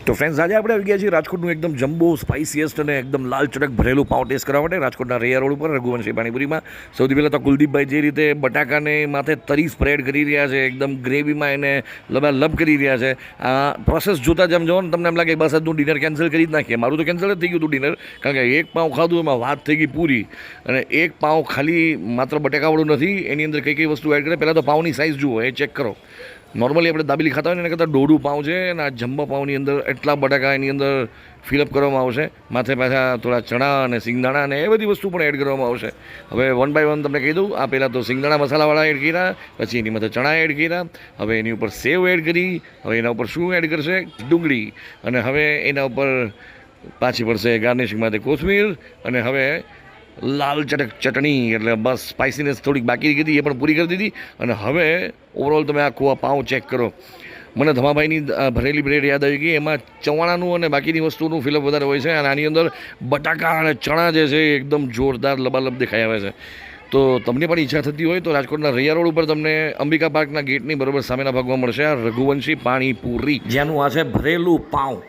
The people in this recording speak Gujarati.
તો ફ્રેન્ડ્સ આજે આપણે આવી ગયા છીએ રાજકોટનું એકદમ જમ્બો સ્પાઇસીએસ્ટ અને એકદમ લાલ ચટક ભરેલું પાઉં ટેસ્ટ કરવા માટે રાજકોટના રૈયા રોડ ઉપર રઘુવંશી પાણીપુરીમાં. સૌથી પહેલાં તો કુલદીપભાઈ જે રીતે બટાકાને માથે તરી સ્પ્રેડ કરી રહ્યા છે, એકદમ ગ્રેવીમાં એને લબાલબ કરી રહ્યા છે. આ પ્રોસેસ જોતાં જ આમ જુઓ ને તમને એમ લાગે બસ આજનું ડિનર કેન્સલ કરી જ નાખીએ. મારું તો કેન્સલ જ થઈ ગયું હતું ડિનર, કારણ કે એક પાઉં ખાધું એમાં વાત થઈ ગઈ પૂરી. અને એક પાઉં ખાલી માત્ર બટાકાવાળું નથી, એની અંદર કઈ કઈ વસ્તુ એડ કરે. પહેલાં તો પાઉંની સાઇઝ જુઓ, એ ચેક કરો. નોર્મલી આપણે દાબેલી ખાતા હોય ને એના કરતાં દોઢું પાઉં છે, અને આ જમ્બો પાઉંની અંદર એટલા બટાકા એની અંદર ફિલઅપ કરવામાં આવશે. માથે પાછા થોડા ચણા અને સિંગદાણા અને એ બધી વસ્તુ પણ એડ કરવામાં આવશે. હવે વન બાય વન તમને કહી દઉં. આ પહેલાં તો સિંગદાણા મસાલાવાળા એડ કર્યા, પછી એની માથે ચણા એડ કર્યા, હવે એની ઉપર સેવ એડ કરી, હવે એના ઉપર શું એડ કરશે? ડુંગળી. અને હવે એના ઉપર પાછી પડશે ગાર્નિશિંગ માટે કોથમીર, અને હવે લાલ ચટક ચટણી. એટલે બસ સ્પાઇસીનેસ થોડીક બાકી હતી, એ પણ પૂરી કરી દીધી. અને હવે ઓવરઓલ તમે આખું આ પાઉં ચેક કરો. મને ધમાભાઈની ભરેલી બ્રેડ યાદ આવી ગઈ. એમાં ચવાણાનું અને બાકીની વસ્તુનું ફિલઅપ વધારે હોય છે, અને આની અંદર બટાકા અને ચણા જે છે એકદમ જોરદાર લબાલબ દેખાઈ આવે છે. તો તમને પણ ઈચ્છા થતી હોય તો રાજકોટના રૈયા રોડ ઉપર તમને અંબિકા પાર્કના ગેટની બરોબર સામેના ભાગમાં મળશે આ રઘુવંશી પાણીપુરી, જ્યાંનું આ છે ભરેલું પાઉં.